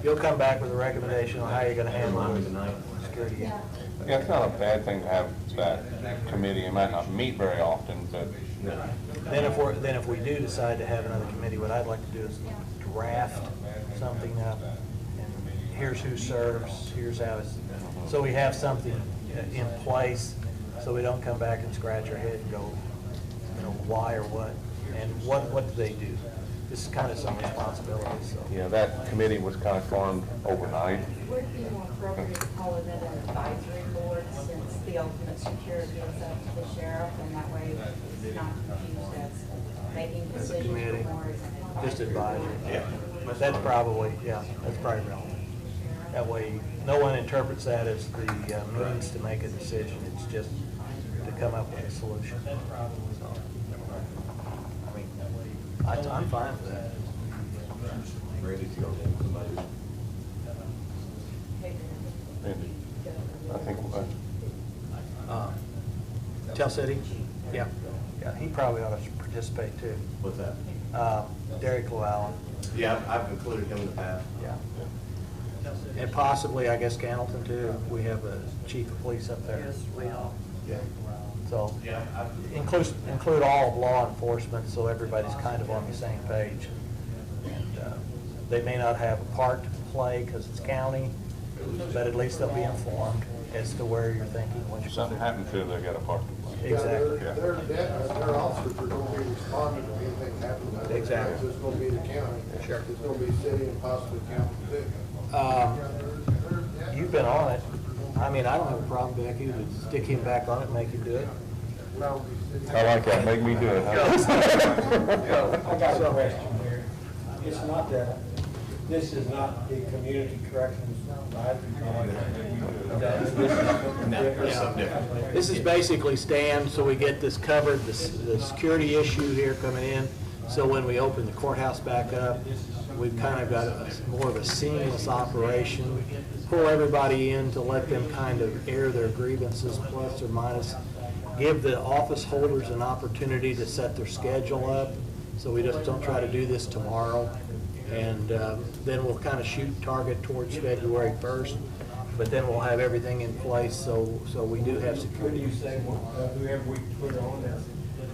you'll come back with a recommendation on how you're gonna handle security. Yeah, it's not a bad thing to have that committee. It might not meet very often, but Then if we do decide to have another committee, what I'd like to do is draft something up, and here's who serves, here's how it's, so we have something in place, so we don't come back and scratch our head and go, you know, why or what, and what do they do? This is kind of some responsibility, so. yeah, that committee was kind of formed overnight. Would it be more appropriate to call it an advisory board since the ultimate security is up to the sheriff, and that way it's not confused as making decisions committee. for more Just advisory. Yeah. That's probably, yeah, that's probably relevant. That way, no one interprets that as the means to make a decision. It's just to come up with a solution. So, I mean, I'm fine with that. Ready to go. And I think Tell City? Yeah. Yeah, he probably ought to participate too. What's that? Derek Llewellyn, Yeah, I've included him in the past. yeah. And possibly, I guess, Cannleton too. We have a chief of police up there. Yes, we are. Yeah. So Yeah, include all of law enforcement, so everybody's kind of on the same page. And they may not have a part to play because it's county, but at least they'll be informed as to where you're thinking. if something happened to them, they got a part to play. Exactly. Their officers are going to be responding if anything happens. Exactly. It's going to be the county. Sure. It's going to be city and possibly county too. You've been on it. I mean, I don't have a problem, Becky, to stick him back on it and make him do it. Well, I like that, make me do it. I got a question here. It's not that, this is not the community corrections advisory board. This is basically Stan, so we get this covered, the security issue here coming in. So when we open the courthouse back up, we've kind of got more of a seamless operation. Pull everybody in to let them kind of air their grievances, plus or minus. Give the office holders an opportunity to set their schedule up, so we just don't try to do this tomorrow. And then we'll kind of shoot target towards February 1st, but then we'll have everything in place, so we do have security. You say whoever we put on as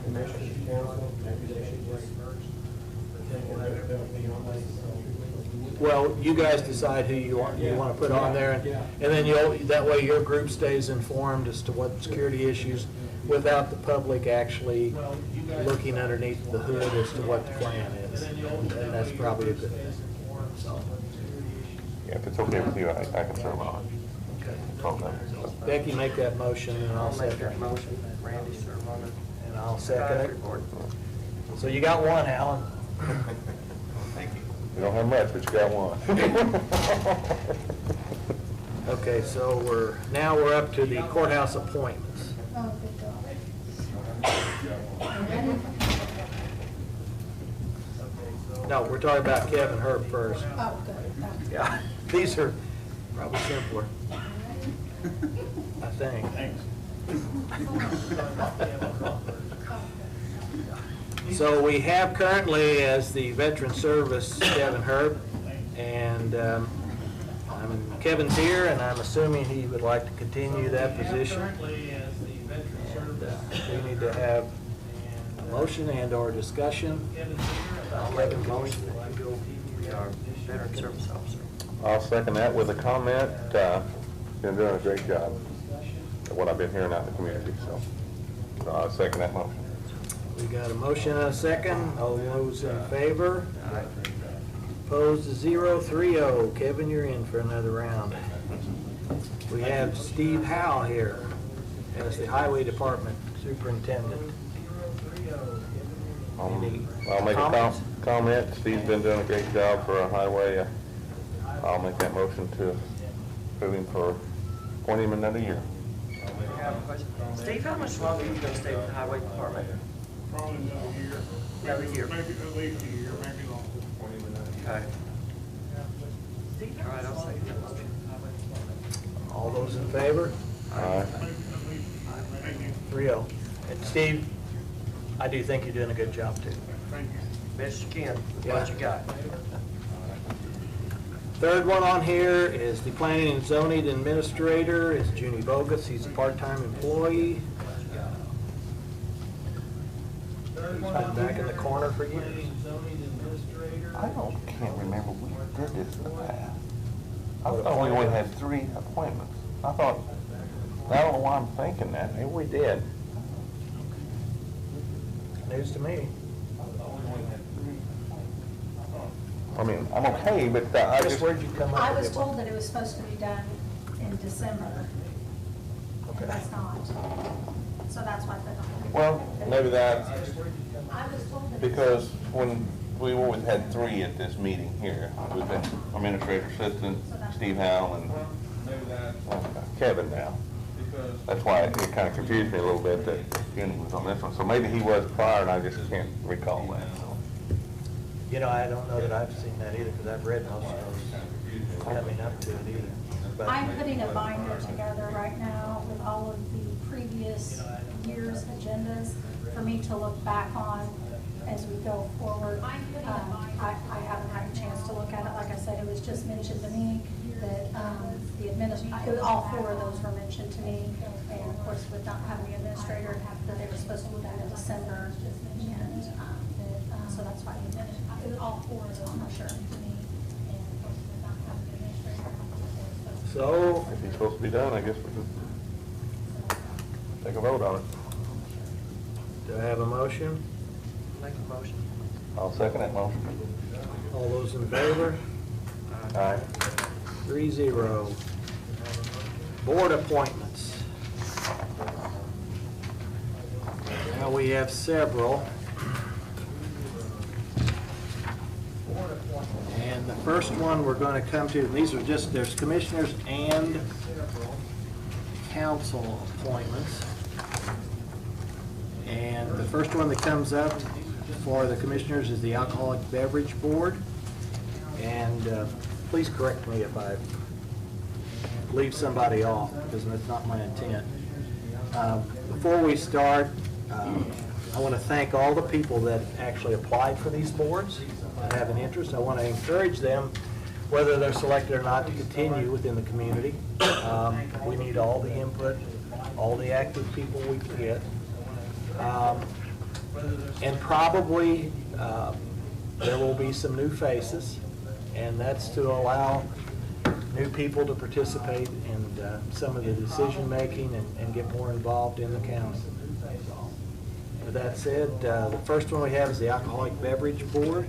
commissioners council, maybe they should just be on this. Well, you guys decide who you want to put on there, and then that way your group stays informed as to what security issues, without the public actually looking underneath the hood as to what the plan is, and that's probably a good thing. So, Yeah, if it's okay with you, I can serve on okay. it. Okay. Becky, make that motion, and I'll I'll make second that it. motion, Randy serve on it. And I'll second Advisory it. board. So you got one, Alan. Thank you. You don't have much, but you got one. Okay, so we're up to the courthouse appointments. Oh, good job. No, we're talking about Kevin Herb first. Oh, good. Yeah, these are probably simpler, I think. So we have currently as the Veteran Service Kevin Herb, and Kevin's here, and I'm assuming he would like to continue that position. And, we need to have a motion and/or discussion. I'll make a motion that you be our veteran service officer. I'll second that with a comment. Been doing a great job at what I've been hearing out in the community, so I'll second that motion. We got a motion and a second. All those in favor? Opposed to 0-3-0. Kevin, you're in for another round. We have Steve Howe here as the Highway Department Superintendent. I'll make a Comments? comment. Steve's been doing a great job for a highway. I'll make that motion to move him for, appoint him another year. I have a question. Steve, how much longer are you going to stay with the highway department? Probably another year. Another year. Maybe at least a year, maybe longer. Okay. All right, I'll say that. All those in favor? Aye. 3-0. And Steve, I do think you're doing a good job too. Thank you. Best you can, Yeah. what you got. Third one on here is the planning and zoning administrator. It's Junie Bogus. He's a part-time employee. He's been back in the corner for years. Can't remember we did this in the past. I thought we only had 3 appointments. I don't know why I'm thinking that. Maybe we did. News to me. I mean, I'm okay, but I Just just... where'd you come up I with was it? told that it was supposed to be done in December. Okay. That's not. So that's why I put Well, maybe that, I was told that. because when we always had 3 at this meeting here, we've been administrator assistant, Steve Howell, and Kevin now. That's why it kind of confused me a little bit that Jenny was on this one. So maybe he was prior, and I just can't recall that. So. You know, I don't know that I've seen that either, because I've read most of those coming up to it either. But I'm putting a binder together right now with all of the previous year's agendas for me to look back on as we go forward. I haven't had a chance to look at it. Like I said, it was just mentioned to me that all 4 of those were mentioned to me. And of course, with not having the administrator, that they were supposed to be done in December. And so that's why it was all 4 of them, I'm sure, to me. And of course, with not having the administrator. So, If he's supposed to be done, I guess we can take a vote on it. do I have a motion? Make a motion. I'll second that motion. All those in favor? Aye. 3-0. Board appointments. Now, we have several. And the first one we're going to come to, and these are just, there's commissioners and council appointments. And the first one that comes up for the commissioners is the Alcoholic Beverage Board. And please correct me if I leave somebody off, because that's not my intent. Before we start, I want to thank all the people that actually applied for these boards and have an interest. I want to encourage them, whether they're selected or not, to continue within the community. We need all the input, all the active people we can get. And probably there will be some new faces, and that's to allow new people to participate in some of the decision-making and get more involved in the county. With that said, the first one we have is the Alcoholic Beverage Board,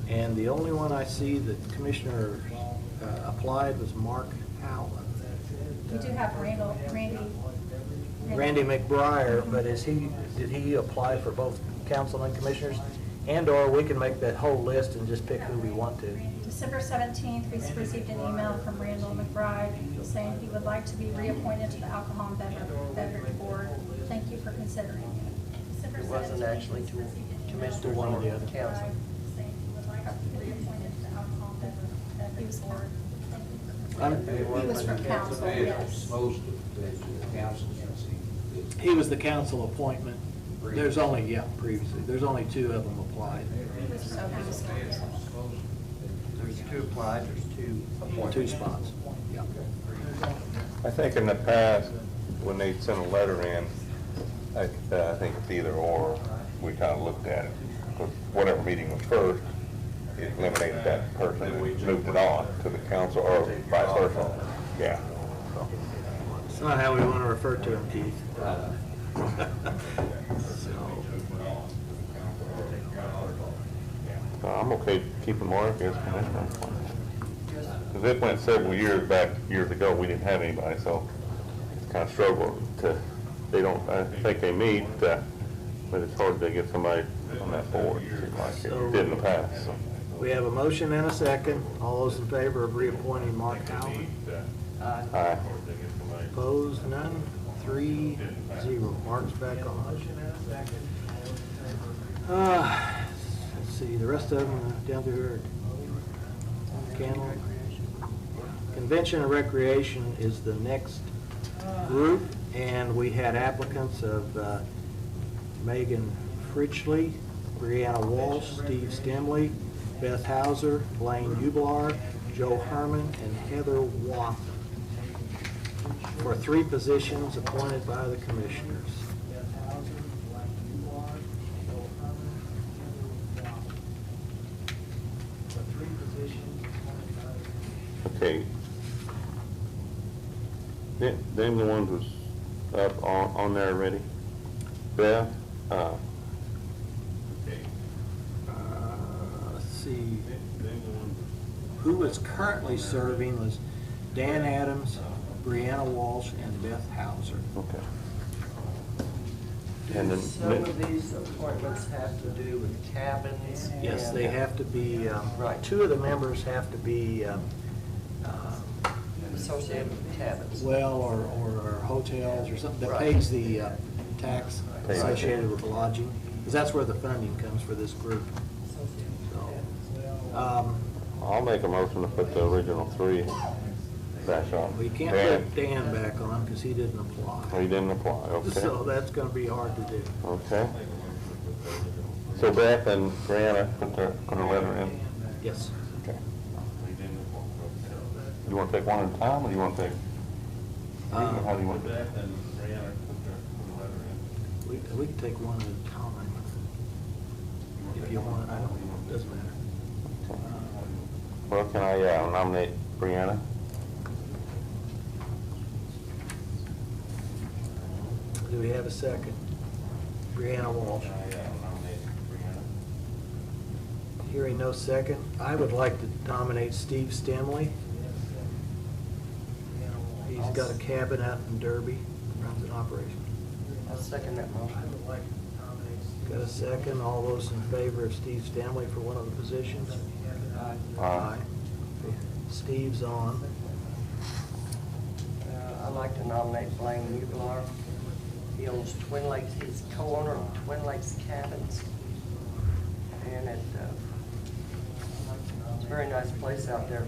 and the only one I see that Commissioner applied was Mark Howland. We do have Randy McBriar, but did he apply for both council and commissioners? And/or we can make that whole list and just pick who we want to. December 17th, we received an email from Randall McBride saying he would like to be reappointed to the Alcohol and Beverage Board. Thank you for considering it. December It wasn't 17th, actually we received an email Commissioner, one or the other. from McBride saying he would like to be reappointed to the Alcohol and Beverage Board. He was from council, yes. Most of the councils received. He was the council appointment. There's only, previously, there's only 2 of them applied. So he was council. There's 2 applied, there's 2 appointed. 2 spots. Yeah. I think in the past, when they sent a letter in, I think it's either or, we kind of looked at it. Because whatever meeting was first, it eliminated that person and moved it on to the council, or vice versa. Yeah. So, It's not how we want to refer to him, Keith. I'm okay keeping Mark as commissioner. Because it went several years ago, we didn't have anybody, so it's kind of struggle to, I think they meet, but it's hard to get somebody on that board, like it did in the past. So. We have a motion and a second. All those in favor of reappointing Mark Howland? Aye. Opposed, none? 3-0. Mark's back on. Let's see, the rest of them down through here. Candle. Convention and Recreation is the next group, and we had applicants of Megan Fritchley, Brianna Walsh, Steve Stimley, Beth Hauser, Blaine Ublar, Joe Herman, and Heather Wathen for 3 positions appointed by the commissioners. Okay. Them the ones was up on there already? Beth, Let's see, who is currently serving was Dan Adams, Brianna Walsh, and Beth Hauser. okay. And Do then, some of these appointments have to do with cabins? Yes, and- they have to be, Right. 2 of the members have to be, Associated with cabins. well, or hotels or something that Right. pays the tax Pays. associated with lodging, because that's where the funding comes for this group. So, I'll make a motion to put the original 3 back on. we can't Dan, put Dan back on because he didn't apply. he didn't apply, okay. So that's gonna be hard to do. Okay. So Beth and Brianna put a letter in? Yes. Okay. You want to take one at a time, or you want to take, how do you want to do it? We can take one at a time. If you want, I don't, doesn't matter. Well, can I nominate Brianna? Do we have a second? Brianna Walsh. Hearing no second, I would like to nominate Steve Stemley. He's got a cabin out in Derby, runs an operation. I'll second that motion. Got a second? All those in favor of Steve Stemley for one of the positions? Aye. Okay. Steve's on. I'd like to nominate Blaine Ublar. He owns Twin Lakes, he's co-owner of Twin Lakes Cabins. And it's a very nice place out there.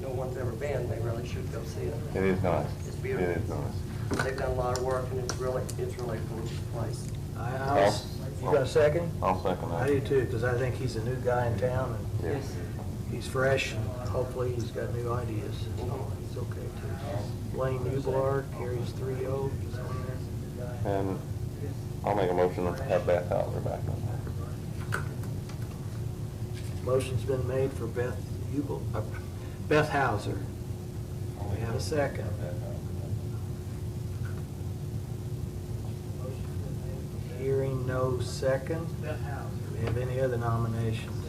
No one's ever been, they really should go see it. It is nice. It's beautiful. It is nice. They've done a lot of work and it's really a gorgeous place. You got a second? I'll second that. I do too, because I think he's a new guy in town and Yes. he's fresh and hopefully he's got new ideas. He's okay too. Blaine Ublar carries 3-0. And I'll make a motion to have Beth Hauser back on there. Motion's been made for Beth Hauser. We have a second. Hearing no second. Do we have any other nominations?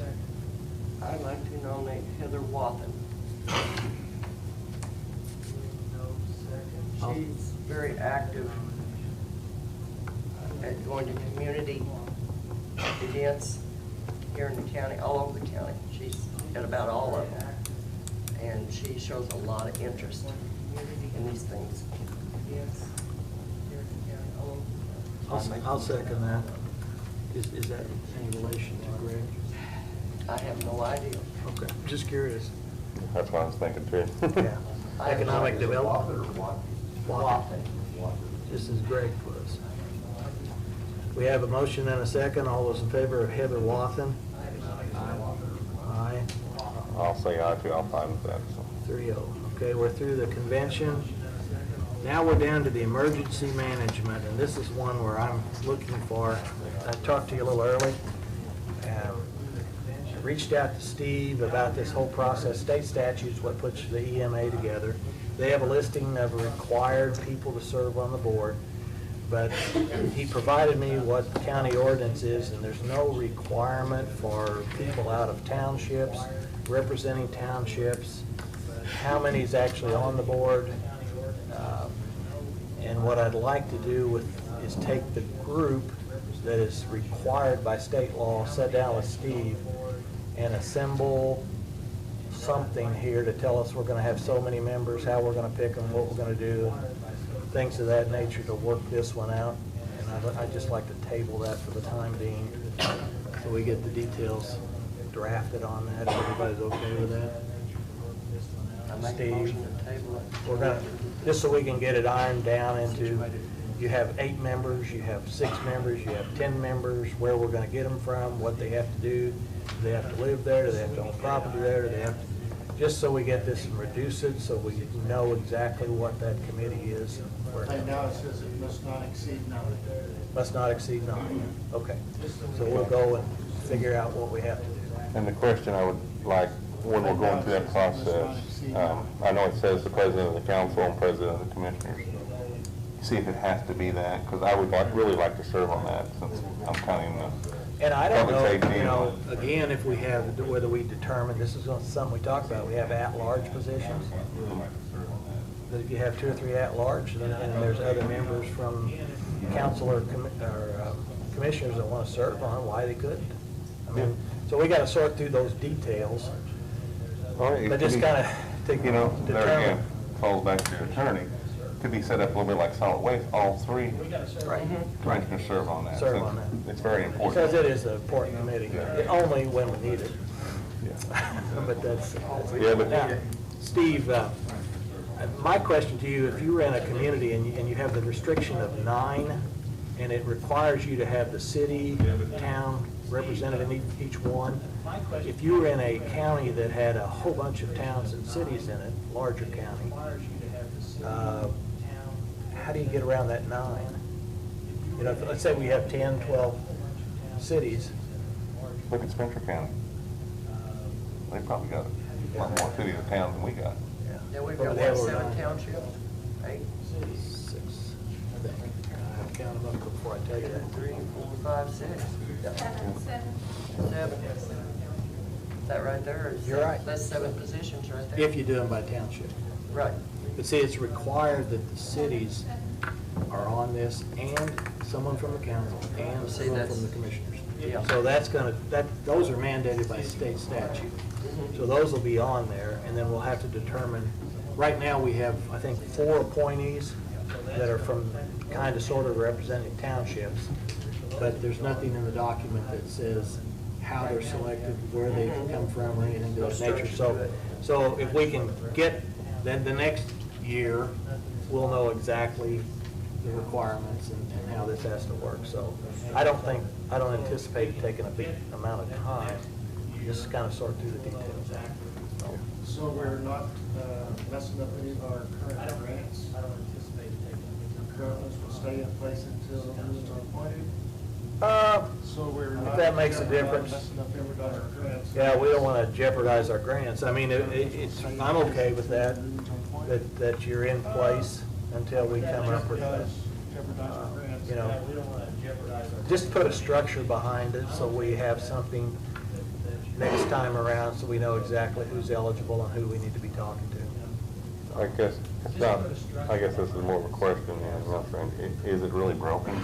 I'd like to nominate Heather Wathen. She's very active at going to community events here in the county, all over the county. She's at about all of them. And she shows a lot of interest in these things. I'll second that. Is that any relation to Greg? I have no idea. Okay, just curious. That's what I was thinking too. Yeah. Economic development. Wathen. This is Greg was. We have a motion and a second. All those in favor of Heather Wathen? Aye. I'll say aye too, I'll find with that, so. 3-0. Okay, we're through the convention. Now we're down to the emergency management, and this is one where I'm looking for, I talked to you a little early. I reached out to Steve about this whole process. State statutes what puts the EMA together. They have a listing of required people to serve on the board, but he provided me what the county ordinance is, and there's no requirement for people out of townships, representing townships, how many's actually on the board. And what I'd like to do is take the group that is required by state law, sit down with Steve, and assemble something here to tell us we're going to have so many members, how we're going to pick them, what we're going to do, things of that nature to work this one out. And I'd just like to table that for the time being, so we get the details drafted on that, if everybody's okay with that. I make a motion to table it. We're gonna, just so we can get it ironed down into you have 8 members, you have 6 members, you have 10 members, where we're gonna get them from, what they have to do. Do they have to live there? Do they have to own property there? Do they have to, just so we get this and reduce it, so we know exactly what that committee is. And where it Right now, it says it must not exceed 9. must not exceed 9. Okay. So we'll go and figure out what we have to do. And the question I would like, when we're going through that process, I know it says the president of the council and president of the commissioners. See if it has to be that, because I would really like to serve on that, since I'm kind of in the And I don't public know, safety. you know, again, if we have, whether we determine, this is something we talked about, we have at-large positions. That if you have 2 or 3 at-large, and there's other members from council or commissioners that want to serve on, why they couldn't. I mean, so we got to sort through those details, Well, it but could just be- kind of take, You know, there again, determine. falls back to the attorney. Could be set up a little bit like solid waste, all 3 Right. commissioners serve on that. Serve since on that. It's very important. Because it is an important committee, only when we need it. Yeah. But that's. Yeah, but- Now, Steve, my question to you, if you were in a community and you have the restriction of 9, and it requires you to have the city, town represented in each one, if you were in a county that had a whole bunch of towns and cities in it, larger county, how do you get around that 9? You know, let's say we have 10, 12 cities. Look at Spencer County. They probably got a lot more cities and towns than we got. Yeah, we've What got do they have what, over 7 9? townships? 8, 6, I think. I'll count them up before I tell you that. 3, 4, 5, 6, 7. That right there is. You're right. That's 7 positions right there. If you do them by township. Right. But see, it's required that the cities are on this, and someone from the council, and See, someone that's- from the commissioners. Yeah. So that's gonna, those are mandated by state statute. So those will be on there, and then we'll have to determine, right now, we have, I think, 4 appointees that are from kind of sort of representing townships, but there's nothing in the document that says how they're selected, where they come from, or anything of that nature. So if we can get, then the next year, we'll know exactly the requirements and how this has to work. So I don't anticipate it taking a big amount of time, just kind of sort through the details. So we're not messing up any of our current grants? Current ones will stay in place until the others are appointed? So we're not. If that makes a difference. Messing up everybody's grants? Yeah, we don't want to jeopardize our grants. I mean, I'm okay with that you're in place until we come up with, Jeopardize our grants. you know, just put a structure behind it so we have something next time around, so we know exactly who's eligible and who we need to be talking to. I guess it's not, I guess this is more of a question than an answer. Is it really broken?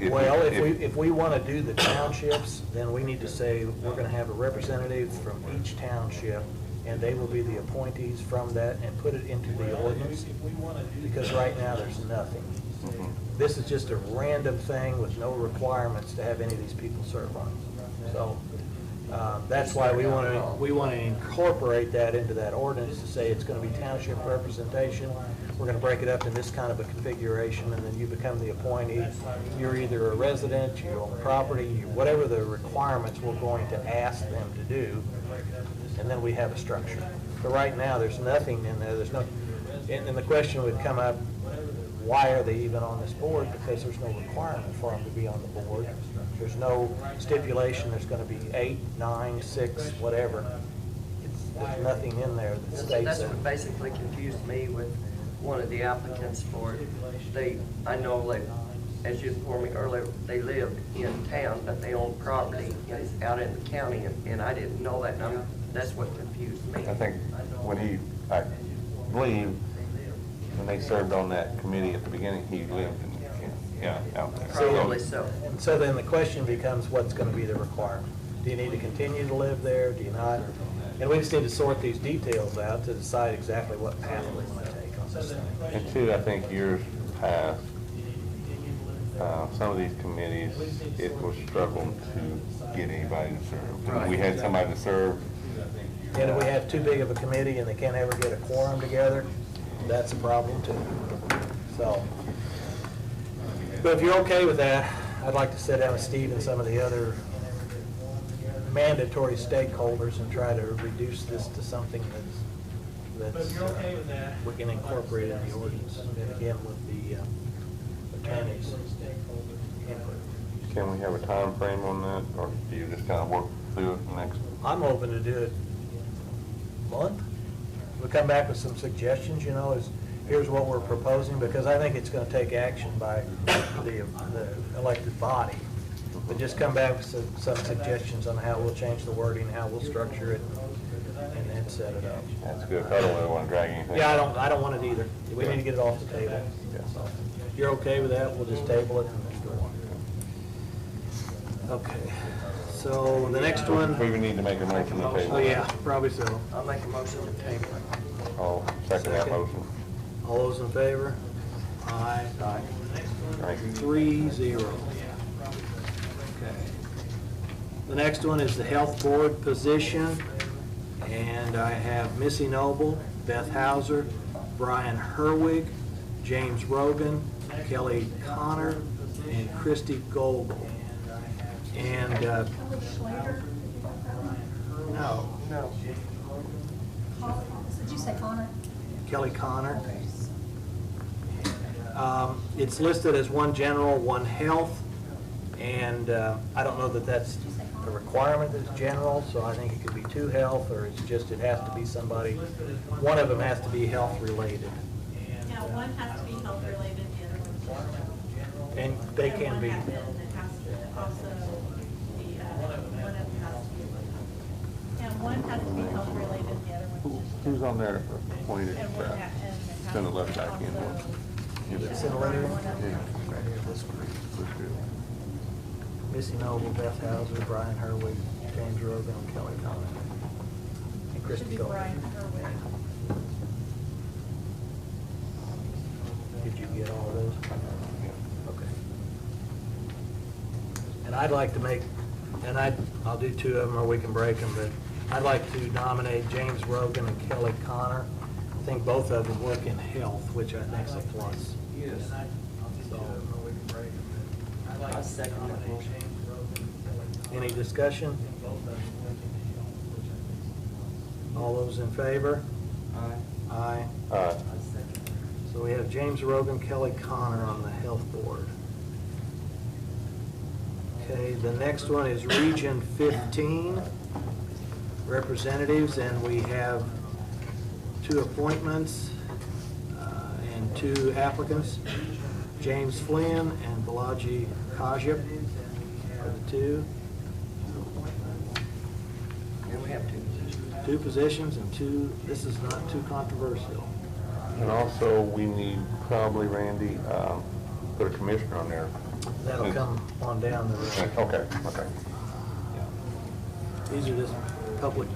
Well, if we want to do the townships, then we need to say we're going to have a representative from each township, and they will be the appointees from that, and put it into the ordinance, because right now there's nothing. This is just a random thing with no requirements to have any of these people serve on. So that's why we want to incorporate that into that ordinance, to say it's going to be township representation. We're going to break it up in this kind of a configuration, and then you become the appointee. You're either a resident, you own property, whatever the requirements we're going to ask them to do, and then we have a structure. But right now, there's nothing in there. There's no, and the question would come up, why are they even on this board? Because there's no requirement for them to be on the board. There's no stipulation there's going to be 8, 9, 6, whatever. There's nothing in there that states That's that. what basically confused me with one of the applicants for it. I know that, as you informed me earlier, they live in town, but they own property out in the county, and I didn't know that, and that's what confused me. I think I believe, when they served on that committee at the beginning, he lived out there. Probably so. And so then the question becomes, what's going to be the requirement? Do you need to continue to live there? Do you not? And we just need to sort these details out to decide exactly what path we want to take on this thing. And two, I think years past, some of these committees, it was struggling to get anybody to serve. Right. We had somebody to serve. And if we have too big of a committee and they can't ever get a quorum together, that's a problem too. So, but if you're okay with that, I'd like to sit down with Steve and some of the other mandatory stakeholders and try to reduce this to something that's we can incorporate in the ordinance, and again with the attorneys. Can we have a time frame on that, or do you just kind of work through it next? I'm open to do it month. We'll come back with some suggestions, you know, here's what we're proposing, because I think it's gonna take action by the elected body. But just come back with some suggestions on how we'll change the wording, how we'll structure it, and then set it up. That's good. I don't really want to drag anything. Yeah, I don't want it either. We need to get it off the table. So, if you're okay with that, we'll just table it and let's go on. Okay, so the next one. We would need to make a motion to table. Oh, yeah, probably so. I'll make a motion to table it. I'll second that motion. All those in favor? Aye. Aye. Thank you. 3-0. Okay. The next one is the health board position, and I have Missy Noble, Beth Hauser, Brian Herwig, James Rogan, Kelly Connor, and Christy Goldel. And, Kelly Schlater? no, No. Did you say Connor? Kelly Connor. It's listed as one general, one health, and I don't know that that's a requirement that it's general, so I think it could be two health, or it's just, it has to be somebody, one of them has to be health related. Yeah, one has to be health related, the other one's general. And they can be, And it has to also be, one of them has to be, yeah, one has to be health related, the other one's just. Who's on there appointed? And one and it has Send a to letter back in. also- send a letter in? One of them. Right here, this group. Missy Noble, Beth Hauser, Brian Herwig, James Rogan, and Kelly Connor. And Should Christy be Goldel. Brian Irwin. Did you get all of those? Okay. And I'd like to make, and I'll do two of them, or we can break them, but I'd like to nominate James Rogan and Kelly Connor. I think both of them work in health, which I think is a plus. Yes. So, I second that motion. any discussion? All those in favor? Aye. Aye. Aye. So we have James Rogan, Kelly Connor on the health board. Okay, the next one is Region 15 representatives, and we have two appointments and two applicants, James Flynn and Balaji Kajip are the two. And we have two positions. Two positions and two, this is not too controversial. And also, we need probably, Randy, put a commissioner on there. That'll come on down the road. Okay, okay. These are just public.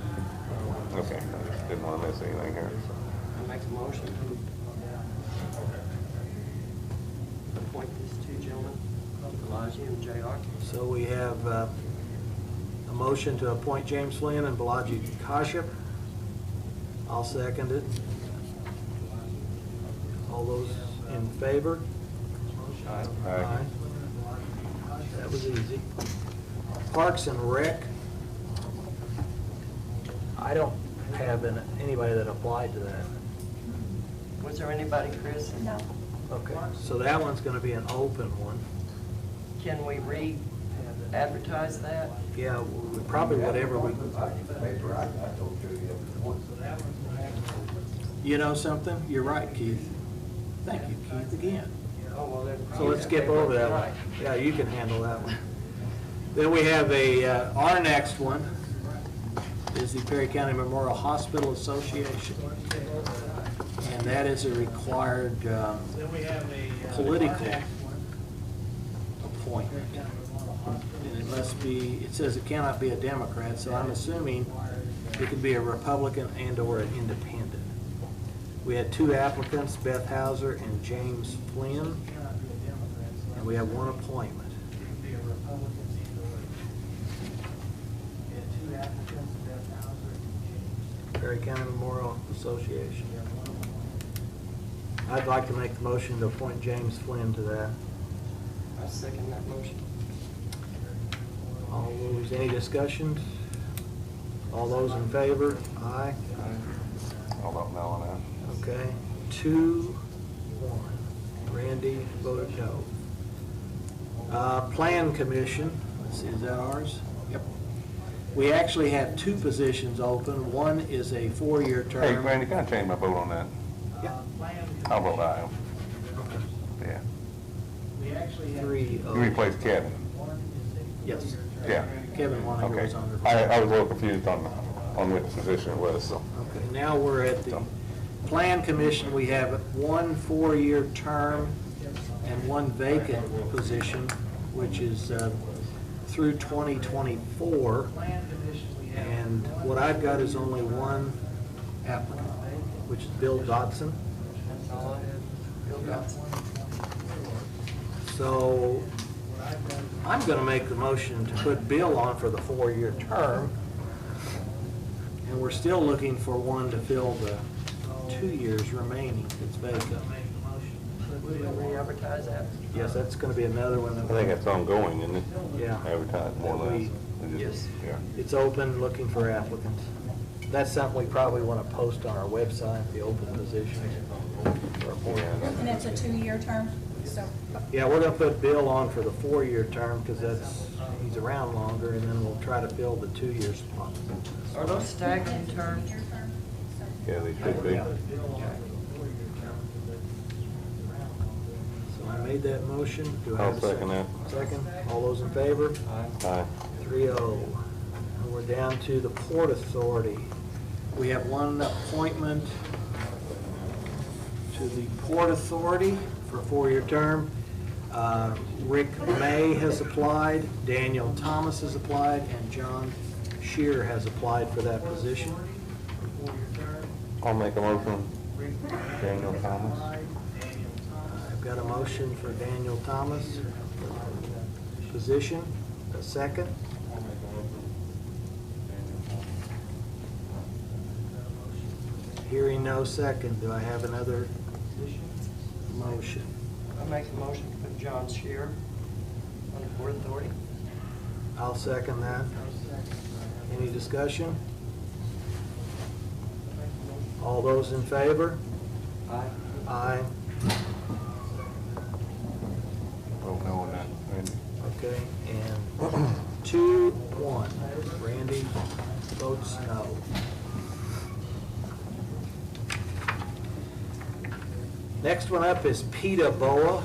Okay, I just didn't want to miss anything here. I make a motion to appoint these two gentlemen, Elijah and JR. So we have a motion to appoint James Flynn and Balaji Kaship. I'll second it. All those in favor? Aye. That was easy. Parks and Rec. I don't have anybody that applied to that. Was there anybody, Chris? No. Okay, so that one's gonna be an open one. Can we re-advertise that? Yeah, probably whatever we. You know something? You're right, Keith. Thank you, Keith, again. Oh, well, then. So let's skip over that one. Yeah, you can handle that one. Then we have our next one is the Perry County Memorial Hospital Association. And that is a required political appointment. And it must be, it says it cannot be a Democrat, so I'm assuming it could be a Republican and/or an independent. We had two applicants, Beth Hauser and James Flynn, and we have one appointment. Perry County Memorial Association. I'd like to make the motion to appoint James Flynn to that. I second that motion. All those, any discussions? All those in favor? Aye. I'll vote no on that. Okay, 2-1. Randy voted no. Plan Commission, let's see, is that ours? Yep. We actually have 2 positions open. One is a 4-year term. Hey, Randy, can I change my vote on that? Yeah. I'll vote aye. Yeah. 3-0. You replace Kevin? Yes. Yeah. Kevin Waniger Okay. was on the. I was a little confused on which position it was, so. Okay, now we're at the Plan Commission. We have 1 4-year term and 1 vacant position, which is through 2024. And what I've got is only 1 applicant, which is Bill Dotson. That's all I have. Bill Dotson. So I'm going to make the motion to put Bill on for the 4-year term. And we're still looking for 1 to fill the 2 years remaining that's vacant. Would we re-advertise that? Yes, that's going to be another one. I think it's ongoing, isn't it? Yeah. Advertised more or less. Yes. Yeah. It's open, looking for applicants. That's something we probably want to post on our website, the open positions. And it's a 2-year term, so. Yeah, we're going to put Bill on for the 4-year term because he's around longer, and then we'll try to fill the 2-year spot. Are those staggered terms? Yeah, they should be. So I made that motion. Do I have I'll a second that. Second. All those in favor? Aye. 3-0. And we're down to the Port Authority. We have 1 appointment to the Port Authority for a 4-year term. Rick May has applied, Daniel Thomas has applied, and John Shear has applied for that position. I'll make a motion. Daniel Thomas. I've got a motion for Daniel Thomas position. A second. Hearing no second, do I have another motion? I make a motion to put John Shear on the Port Authority. I'll second that. Any discussion? All those in favor? Aye. Aye. Vote no on that, Randy. Okay, and 2-1. Randy votes no. Next one up is PETA BOA.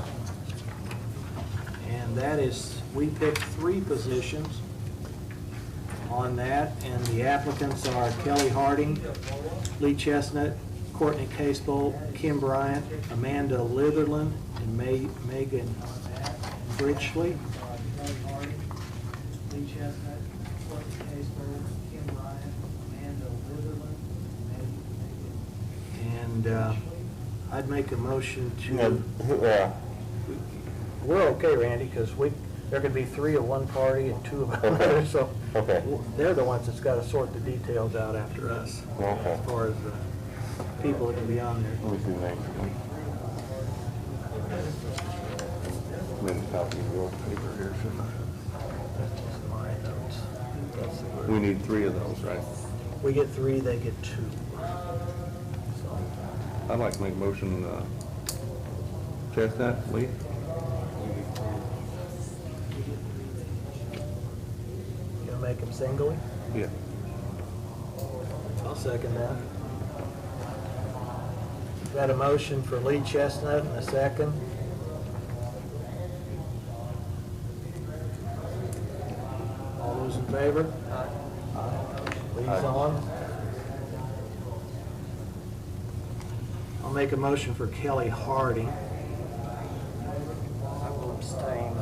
And that is, we picked 3 positions on that, and the applicants are Kelly Harding, Lee Chestnut, Courtney Casebolt, Kim Bryant, Amanda Litherland, and Megan Bridgley. And I'd make a motion to, we're okay, Randy, because there could be 3 of one party and 2 of another, so Okay. they're the ones that's got to sort the details out after us, Okay. as far as the people that can be on there. Let me see the next one. Minute copy of your paper here, shouldn't That's just my notes. That's the I? word. We need 3 of those, right? We get 3, they get 2. So, I'd like to make a motion, Chestnut, Lee? you gonna make them singly? Yeah. I'll second that. Got a motion for Lee Chestnut and a second. All those in favor? Lee's Aye. on. I'll make a motion for Kelly Harding. I will abstain.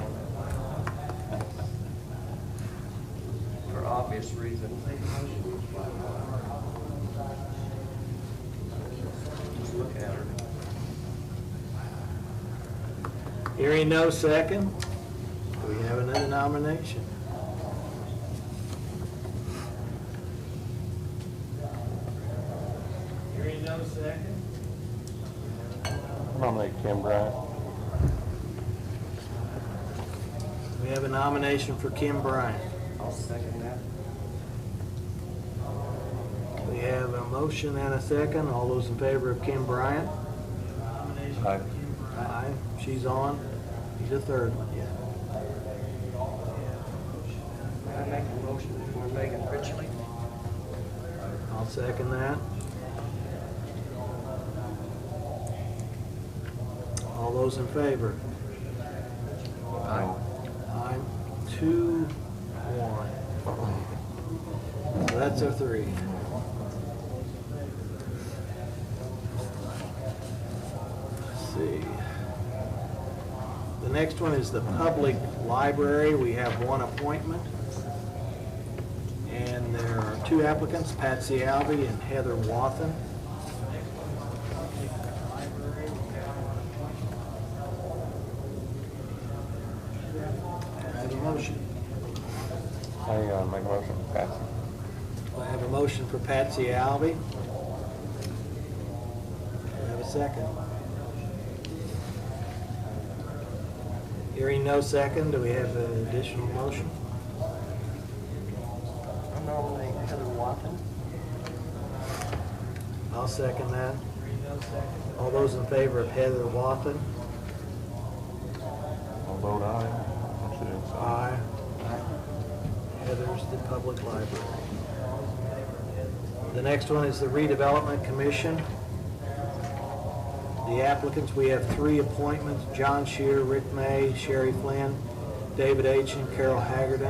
For obvious reasons. Just look at her. Hearing no second, we have another nomination. Hearing no second. Nominate Kim Bryant. We have a nomination for Kim Bryant. I'll second that. We have a motion and a second. All those in favor of Kim Bryant? Aye. Aye. She's on. He's a third one, yeah. May I make a motion for Megan Ritchley? I'll second that. All those in favor? Aye. Aye. 2, 1. So that's our 3. Let's see. The next one is the public library. We have one appointment. And there are 2 applicants, Patsy Alvey and Heather Wathen. I have a motion. I make a motion to pass. I have a motion for Patsy Alvey. I have a second. Hearing no second, do we have an additional motion? I nominate Heather Watson. I'll second that. All those in favor of Heather Wathen? I'll vote aye. I'll say it's Aye. Heather's the public library. The next one is the redevelopment commission. The applicants, we have 3 appointments: John Shear, Rick May, Sherry Flynn, David Aitchen, Carol Haggerty,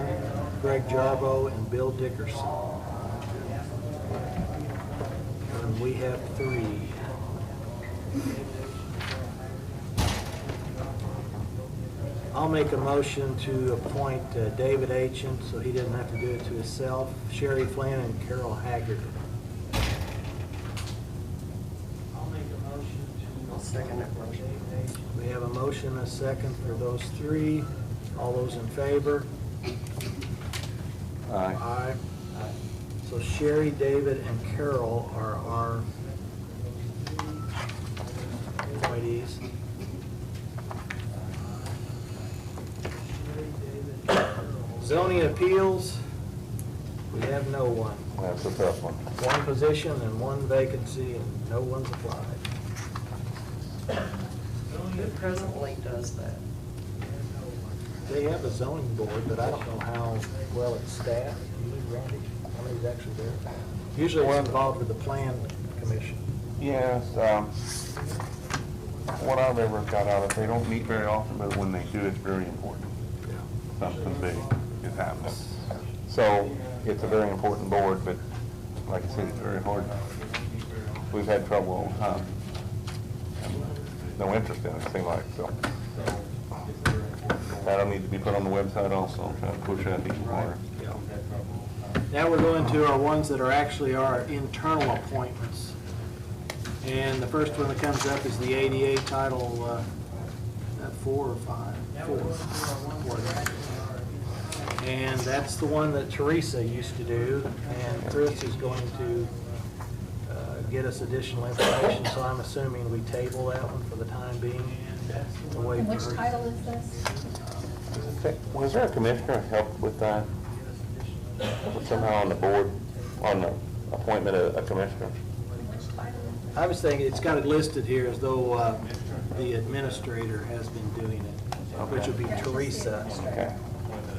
Greg Jarbo, and Bill Dickerson. And we have 3. I'll make a motion to appoint David Aitchen, so he doesn't have to do it to himself, Sherry Flynn, and Carol Haggerty. I'll make a motion I'll second that motion. We have a motion and a second for those 3. All those in favor? aye. Aye. So Sherry, David, and Carol are our appointees. Zoning appeals, we have no one. That's a tough one. 1 position and 1 vacancy, and no one's applied. Who presently does that? They have a zoning board, but I don't know how well it's staffed. You, Randy, how many's actually there? Usually it's involved with the plan commission. Yes, what I've ever got out of it, they don't meet very often, but when they do, it's very important. Something big is happening. So it's a very important board, but like I said, it's very hard. We've had trouble all the time. No interest in it, it seems like, so. That'll need to be put on the website also, trying to push that even harder. Now we're going to our ones that are actually our internal appointments. And the first one that comes up is the ADA title, 4 or 5? 4. And that's the one that Teresa used to do, and Chris is going to get us additional information, so I'm assuming we table that one for the time being. And which title is this? Was there a commissioner who helped with that? Was somehow on the board, on the appointment of a commissioner? Which title? I was thinking, it's got it listed here as though the administrator has been doing it, which would be Teresa. Okay.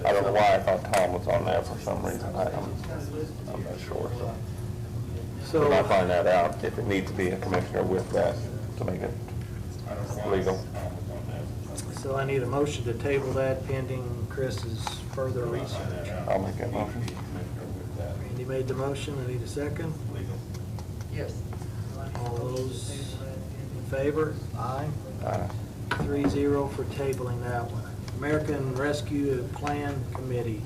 I don't know why I thought Tom was on that for some reason. I'm not sure. So So, I'll find that out if it needs to be a commissioner with that to make it legal. so I need a motion to table that pending Chris's further research. I'll make that motion. Randy made the motion, I need a second. Yes. All those in favor? Aye. 3-0 for tabling that one. American Rescue Plan Committee.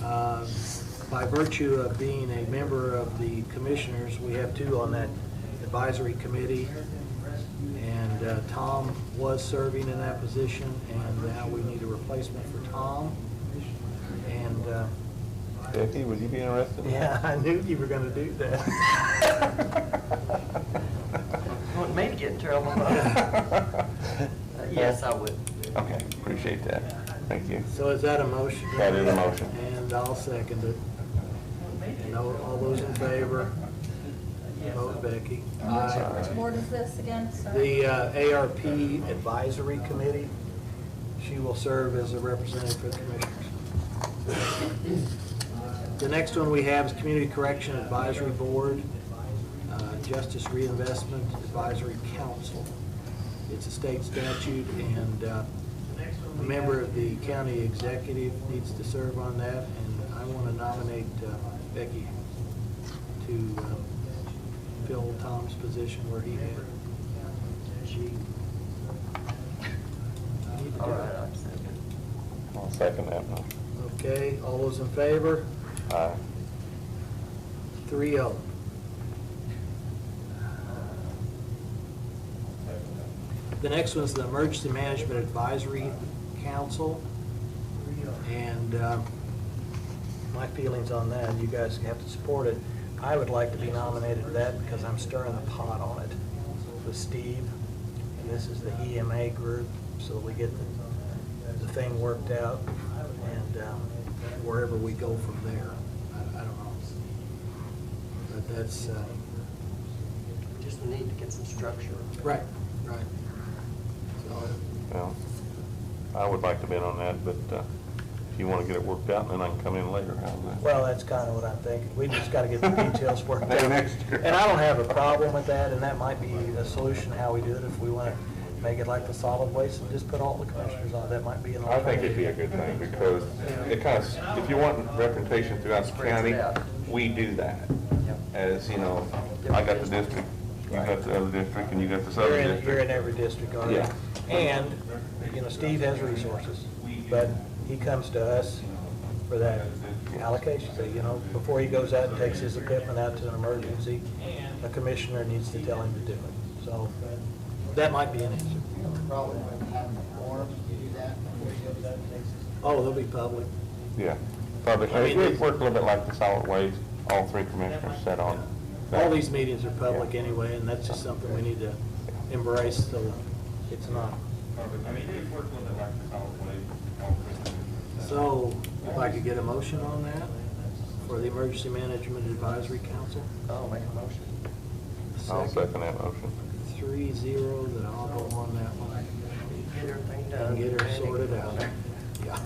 By virtue of being a member of the commissioners, we have 2 on that advisory committee. And Tom was serving in that position, and now we need a replacement for Tom. And Becky, would you be interested? yeah, I knew you were going to do that. You want me to get can tell them. Yes, I would. Okay, appreciate that. Thank you. So is that a motion? That is a motion. And I'll second it. And all those in favor? Vote Becky. Which board is this again? Sorry. The ARP Advisory Committee, she will serve as a representative for the commissioners. The next one we have is Community Correction Advisory Board, Justice Reinvestment Advisory Council. It's a state statute, and a member of the county executive needs to serve on that, and I want to nominate Becky to fill Tom's position where he had. All right, I'm second. I'll second that one. Okay, all those in favor? Aye. 3-0. The next one is the Emergency Management Advisory Council. And my feelings on that, you guys have to support it. I would like to be nominated for that because I'm stirring the pot on it with Steve. And this is the EMA group, so we get the thing worked out. And wherever we go from there, I don't know. But that's... Just need to get some structure. Right, right. So, Well, I would like to be on that, but if you want to get it worked out, then I can come in later. How's that? well, that's kind of what I'm thinking. We just got to get the details worked Maybe out. next year. And I don't have a problem with that, and that might be a solution how we do it. If we want to make it like the solid waste and just put all the commissioners on, that might be an I think alternative. it'd be a good thing, because it kind of, if you want representation throughout the county, we do that. As, you know, I got the district, you got the other district, and you got this other You're in district. every district already. Yeah. And, you know, Steve has resources, but he comes to us for that allocation. So, you know, before he goes out and takes his equipment out to an emergency, a commissioner needs to tell him to do it. So that might be an answer. Probably when having a forum, you do that before you go out and takes Oh, they'll be public. Yeah. Public, I mean, it worked a little bit like the solid waste, all three commissioners sat on. that. All these meetings are public anyway, and that's just something we need to embrace so it's not. I mean, it worked a little bit like the solid waste, all three commissioners. So if I could get a motion on that for the Emergency Management Advisory Council? I'll make a motion. I'll second that motion. 3-0, that I'll go on that one. Get everything done. And get her sorted out. Yeah.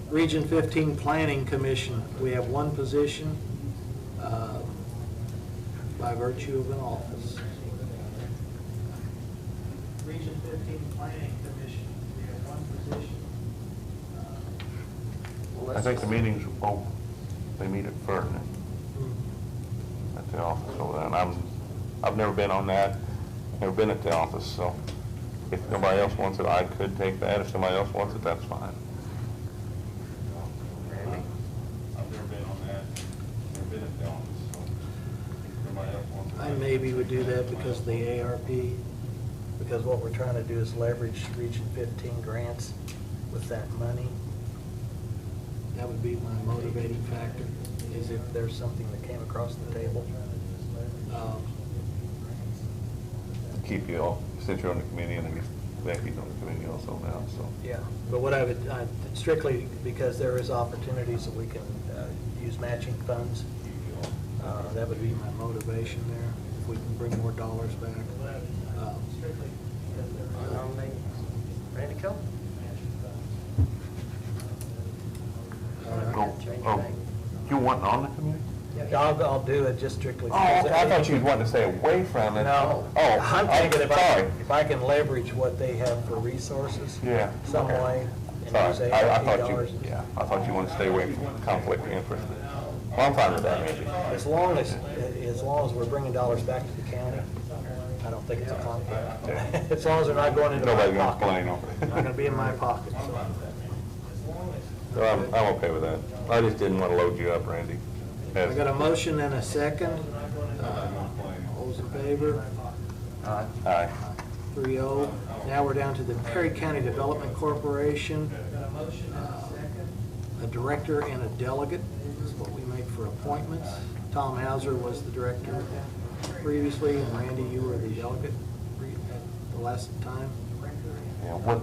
Region 15 Planning Commission, we have one position by virtue of an office. Region 15 Planning Commission, we have one position. I think the meetings, oh, they meet at Ferdinand, at the office over there, and I've never been on that, never been at the office, so if nobody else wants it, I could take that. If somebody else wants it, that's fine. Randy? I've never been on that, never been at the office, so if nobody else wants it. I maybe would do that because of the ARP, because what we're trying to do is leverage Region 15 grants with that money. That would be my motivating factor, is if there's something that came across the table. Keep you all, since you're on the committee, and I guess Becky's on the committee also now, so. Yeah, but what I would, strictly because there is opportunities that we can use matching funds, that would be my motivation there, if we can bring more dollars back. Nominate Randy Coe. Oh, you want on the committee? I'll do it just strictly. Oh, I thought you was wanting to stay away from it. No. Oh, I'm thinking sorry. if I can leverage what they have for resources. Yeah. Some Okay. way. And use Sorry, I ARP thought dollars. I thought you wanted to stay away from conflict of interest. Well, I'm fine with that, Randy. As long as we're bringing dollars back to the county, I don't think it's a conflict. As long as they're not going into my Nobody's gonna pocket. complain over They're it. not gonna be in my pocket, so. So I'm okay with that. I just didn't want to load you up, Randy. I got a motion and a second. All those in favor? Aye. 3-0. Now we're down to the Perry County Development Corporation. A director and a delegate is what we make for appointments. Tom Hauser was the director previously, and Randy, you were the delegate last time. Yeah, what,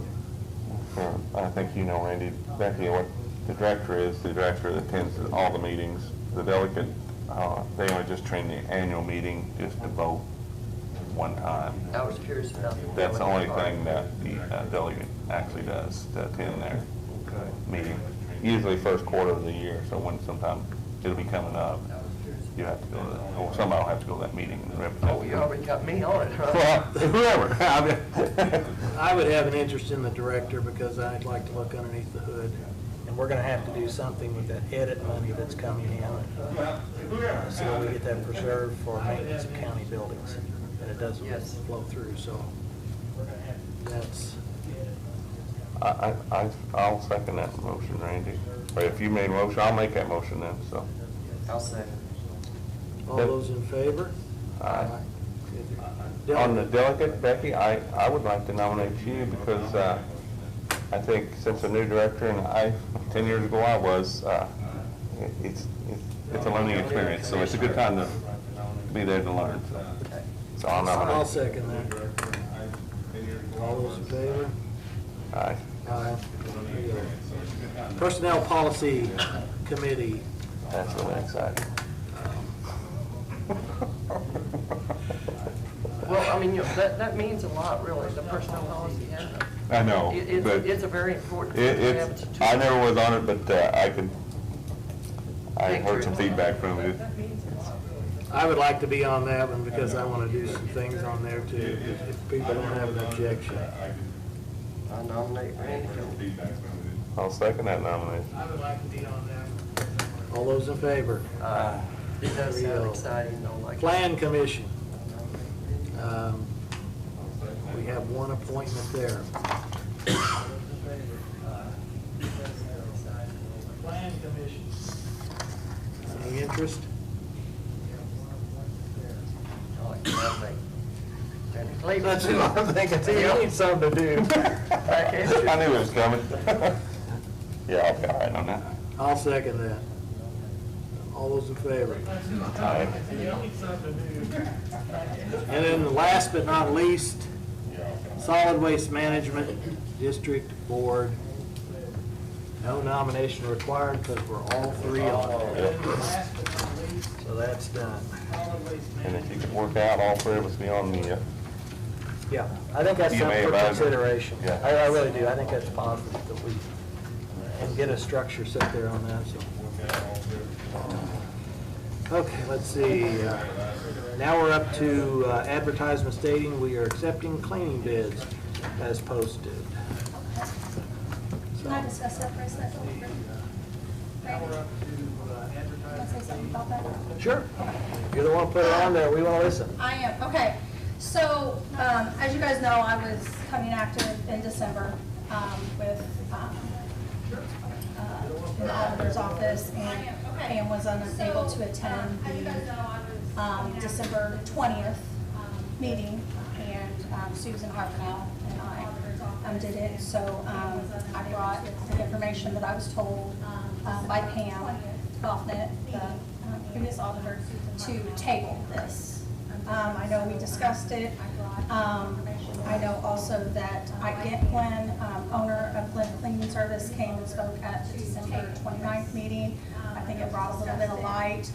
I think you know, Randy, Becky, what the director is, the director that attends all the meetings. The delegate, they only just train the annual meeting just to vote one time. I was curious about the. That's the only delegate thing that the delegate actually does, to attend their meeting. Usually first quarter of the year, so when sometime it'll be coming up, you have to go to that, or somebody will have to go to that meeting and represent. Oh, you already got me on it, huh? Well, whoever. I mean, I would have an interest in the director because I'd like to look underneath the hood. And we're gonna have to do something with that edit money that's coming in. So we get that preserved for maintenance of county buildings, and it doesn't Yes. flow through, so that's, I'll second that motion, Randy. Or if you made a motion, I'll make that motion then, so. I'll say. all those in favor? Aye. On the delegate, Becky, I would like to nominate you because I think since a new director, and 10 years ago I was, it's a learning experience, so it's a good time to be there to learn. So I'll nominate. I'll second that. All those in favor? Aye. Aye. Personnel Policy Committee. That's really exciting. Well, I mean, you know, that means a lot, really, the personnel policy. I know, but It's a very important. I never was on it, but I heard some feedback from it. I would like to be on that one because I want to do some things on there too, if people don't have an objection. I nominate Randy. I'll second that nomination. I would like to be on that one. All those in favor? It does There we sound go. exciting, though, like. Plan Commission. We have one appointment there. Plan Commission. Any interest? I like to nominate Randy Cleveland. That's what I'm thinking, too. You need something to do. I knew it was coming. Yeah, I'll be all right on that. I'll second that. All those in favor? Aye. And then last but not least, Solid Waste Management District Board. No nomination required because we're all three on it. So that's done. And if you could work out, all three of us be on the, Yeah, I think that's You something may for advise- consideration. Yeah. I really do. I think that's positive that we can get a structure set there on that, so. Okay, let's see. Now we're up to advertisement stating we are accepting cleaning bids as posted. Can I discuss that for a second? Now we're up to Can I say something about that? Sure. You're the one who put it on there. We want to listen. I am, okay. So, as you guys know, I was coming active in December with in the auditor's office, and Pam was unable to attend the December 20th meeting, and Susan Harpinell and I did it. So I brought the information that I was told by Pam Goffnet, the previous auditor, to table this. I know we discussed it. I know also that Glenn, owner of Glenn Cleaning Service, came and spoke at the December 29th meeting. I think it brought a little bit of light.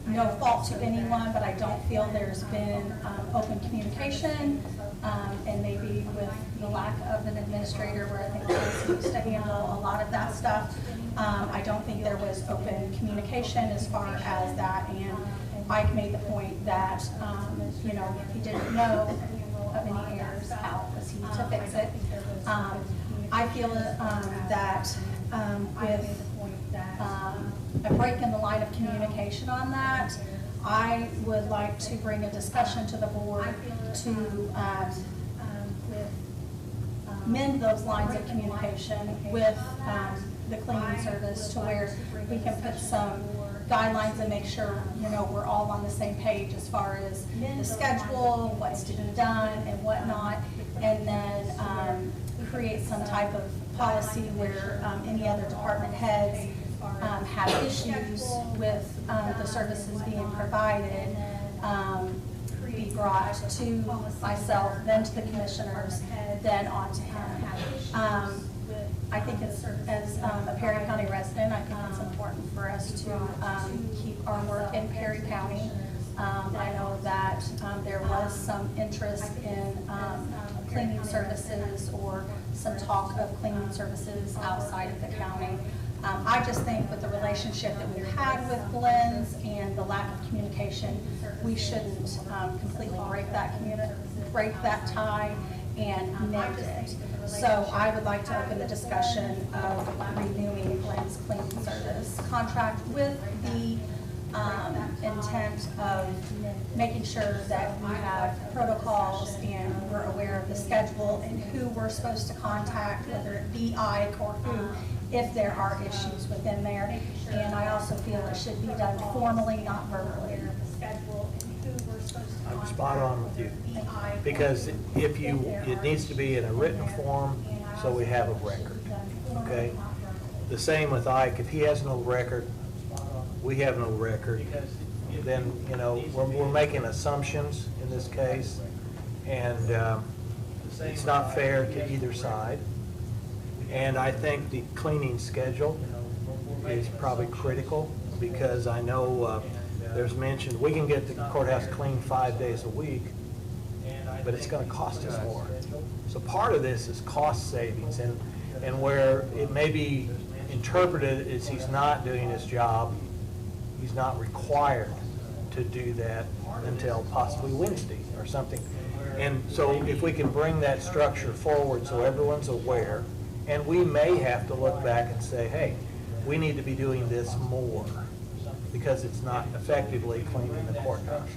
No fault to anyone, but I don't feel there's been open communication, and maybe with the lack of an administrator where I think Lance used to handle a lot of that stuff, I don't think there was open communication as far as that, and Mike made the point that, you know, if he didn't know of any errors, how was he to fix it? I feel that with a break in the line of communication on that, I would like to bring a discussion to the board to mend those lines of communication with the cleaning service to where we can put some guidelines and make sure, you know, we're all on the same page as far as the schedule, what's to be done and whatnot, and then create some type of policy where any other department heads have issues with the services being provided, be brought to myself, then to the commissioners, then on to him. I think as a Perry County resident, I think it's important for us to keep our work in Perry County. I know that there was some interest in cleaning services or some talk of cleaning services outside of the county. I just think with the relationship that we've had with Glenn's and the lack of communication, we shouldn't completely break that tie and mend it. So I would like to open the discussion of renewing Glenn's cleaning service contract with the intent of making sure that we have protocols and we're aware of the schedule and who we're supposed to contact, whether it be Ike or who, if there are issues within there. And I also feel it should be done formally, not verbally. I'm spot on with you. Because it needs to be in a written form so we have a record, okay? The same with Ike, if he has no record, we have no record, then, you know, we're making assumptions in this case, and it's not fair to either side. And I think the cleaning schedule is probably critical, because I know there's mentioned, we can get the courthouse clean 5 days a week, but it's gonna cost us more. So part of this is cost savings, and where it may be interpreted as he's not doing his job, he's not required to do that until possibly Wednesday or something. And so if we can bring that structure forward so everyone's aware, and we may have to look back and say, hey, we need to be doing this more because it's not effectively cleaning the courthouse.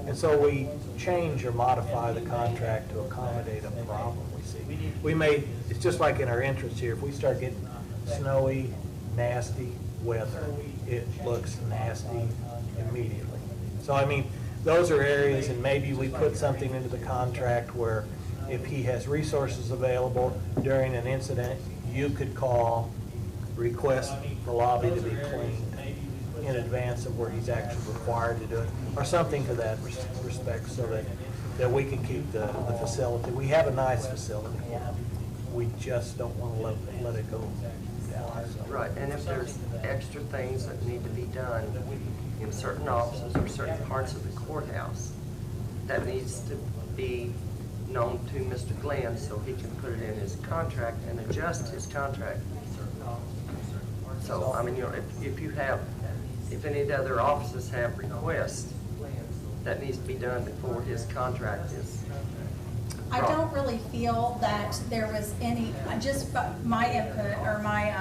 And so we change or modify the contract to accommodate a problem we see. We may, it's just like in our entrance here, if we start getting snowy, nasty weather, it looks nasty immediately. So I mean, those are areas, and maybe we put something into the contract where if he has resources available during an incident, you could call, request the lobby to be cleaned in advance of where he's actually required to do it, or something to that respect, so that we can keep the facility. We have a nice facility. We just don't want to let it go down. So. Right, and if there's extra things that need to be done in certain offices or certain parts of the courthouse, that needs to be known to Mr. Glenn so he can put it in his contract and adjust his contract. So, I mean, you know, if any of the other offices have requests, that needs to be done before his contract is. I don't really feel that there was any, just my input or my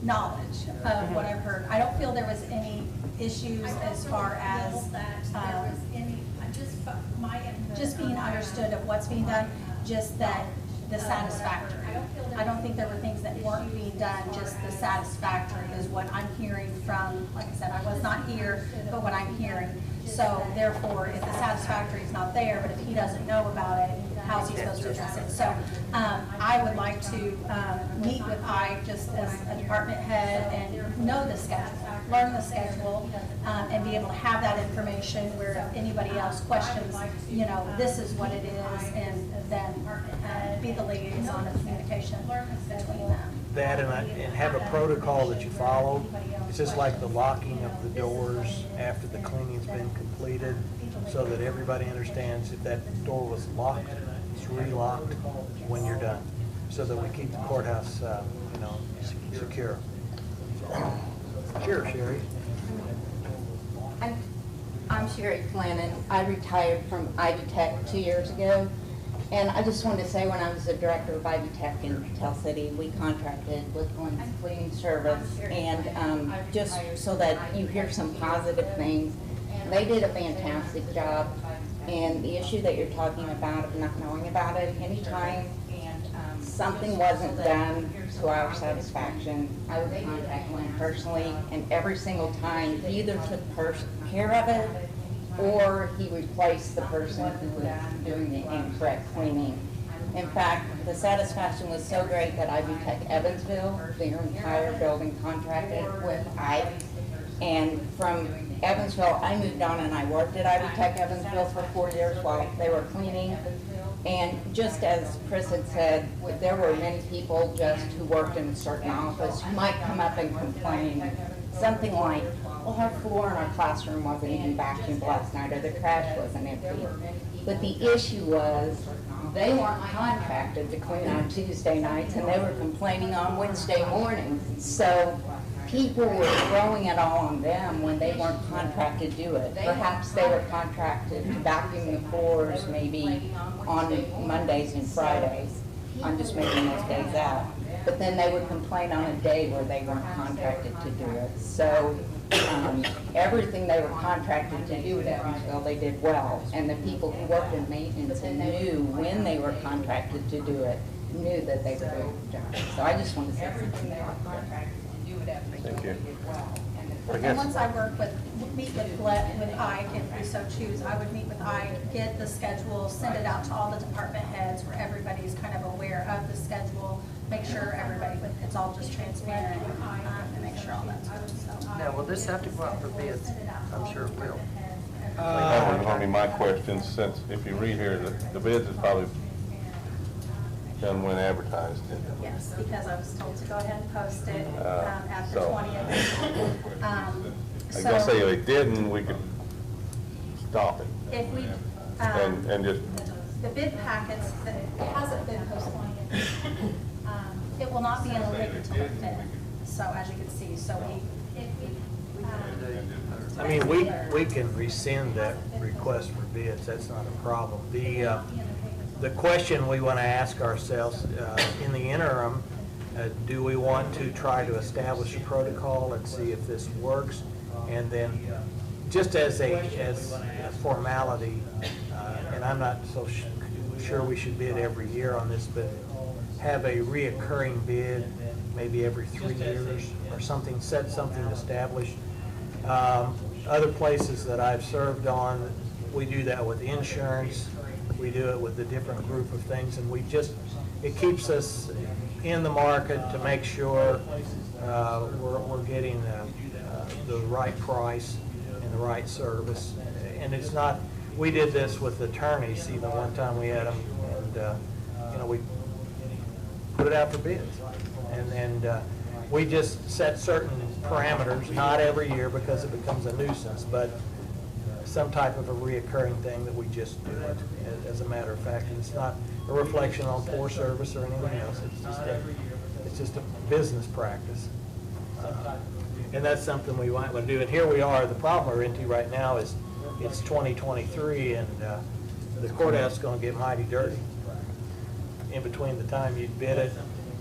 knowledge of what I've heard. I don't feel there was any issues as far as just being understood of what's being done, just that the satisfactory. I don't think there were things that weren't being done, just the satisfactory is what I'm hearing from, like I said, I was not here, but what I'm hearing. So therefore, if the satisfactory is not there, but if he doesn't know about it, how's he supposed to address it? So I would like to meet with Ike just as a department head and know the schedule, learn the schedule, and be able to have that information where if anybody else questions, you know, this is what it is, and then be the liaison of communication between them. That and have a protocol that you follow. It's just like the locking of the doors after the cleaning's been completed, so that everybody understands if that door was locked, it's relocked when you're done, so that we keep the courthouse, you know, secure. Sure, Sherry. I'm Sherry Clannon. I retired from Ivy Tech 2 years ago. And I just wanted to say, when I was the director of Ivy Tech in Tell City, we contracted with Glenn's Cleaning Service. And just so that you hear some positive things, they did a fantastic job. And the issue that you're talking about of not knowing about it, anytime something wasn't done to our satisfaction, I would contact Glenn personally. And every single time, he either took care of it, or he replaced the person who was doing the incorrect cleaning. In fact, the satisfaction was so great that Ivy Tech Evansville, their entire building contracted with Ike. And from Evansville, I moved on and I worked at Ivy Tech Evansville for 4 years while they were cleaning. And just as Chris had said, there were many people just who worked in a certain office who might come up and complain. Something like, well, our floor in our classroom wasn't even vacuumed last night, or the trash wasn't empty. But the issue was, they weren't contracted to clean on Tuesday nights, and they were complaining on Wednesday mornings. So people were throwing it all on them when they weren't contracted to do it. Perhaps they were contracted to vacuum the floors maybe on Mondays and Fridays. I'm just making those days out. But then they would complain on a day where they weren't contracted to do it. So everything they were contracted to do at Evansville, they did well. And the people who worked in maintenance and knew when they were contracted to do it, knew that they were doing the job. So I just want to say everything they were contracted to do at Evansville, Thank you. they did well. And once I meet with Ike, if we so choose, I would meet with Ike, get the schedule, send it out to all the department heads where everybody's kind of aware of the schedule, make sure everybody, it's all just transparent, and make sure all that's good, so. Now, will this have to go out for bids? I'm sure it will. That was gonna be my question, since if you read here, the bids is probably done when advertised. Yes, because I was told to go ahead and post it after So- 20th. I guess say if they didn't, we could stop it If we, and just, the bid packets, that hasn't been posted, it will not be in the link until the 5th, so as you can see, so I mean, we can rescind that request for bids, that's not a problem. The question we want to ask ourselves, in the interim, do we want to try to establish a protocol and see if this works? And then, just as a formality, and I'm not so sure we should bid every year on this, but have a reoccurring bid, maybe every 3 years or something, set something established. Other places that I've served on, we do that with insurance, we do it with a different group of things, and it keeps us in the market to make sure we're getting the right price and the right service. And it's not, we did this with attorneys, even one time we had them, and we put it out for bids. And we just set certain parameters, not every year because it becomes a nuisance, but some type of a reoccurring thing that we just do it as a matter of fact. And it's not a reflection on poor service or anything else. It's just a business practice. And that's something we might want to do. And here we are, the problem we're into right now is it's 2023 and the courthouse is going to get mighty dirty. In between the time you bid it,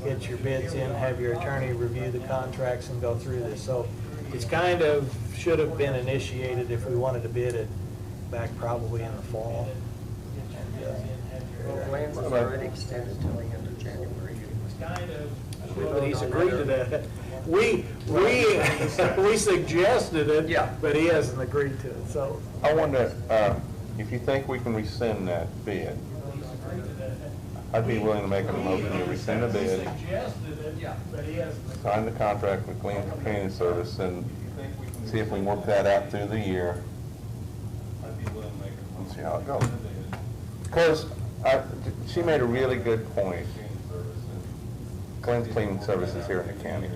get your bids in, have your attorney review the contracts and go through this. So it's kind of should have been initiated if we wanted to bid it back probably in the fall. Well, Lance has already extended till the end of January. But he's agreed to that. We suggested it, Yeah. but he hasn't agreed to it, so. I wonder, if you think we can rescind that bid, I'd be willing to make a motion to rescind the bid, sign the contract with cleaning service, and see if we can work that out through the year. And see how it goes. Because she made a really good point. Glenn's Cleaning Services here in the county.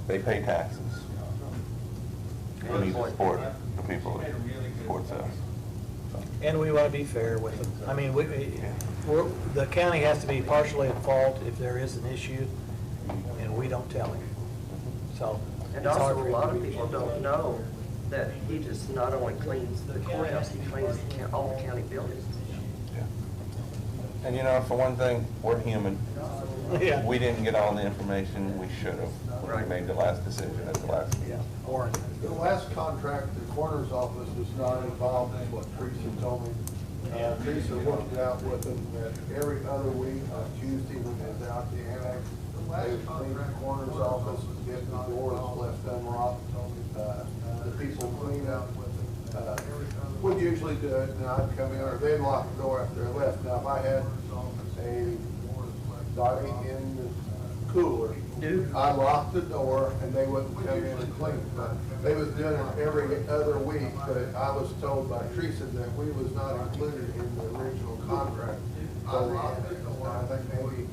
They pay taxes. We need to support the people that supports us. And we want to be fair with them. I mean, the county has to be partially at fault if there is an issue, and we don't tell him. So. And it's hard also, for a lot him of to be people don't know that he just not only cleans the courthouse, he cleans all the county buildings. Yeah. And you know, for one thing, we're human. Yeah. We didn't get all the information we should have when we made the last decision at the last meeting. Warren. The last contract, the coroner's office was not involved, is what Teresa told me. Teresa worked it out with them that every other week on Tuesday when they was out the annex, they would clean the coroner's office, get the doors left unlocked. The people clean up would usually do it, and I'd come in, or they'd lock the door after I left. Now, if I had a body in the cooler. I locked the door and they wouldn't come in and clean it. But they was doing it every other week, but I was told by Teresa that we was not included in the original contract. So I think maybe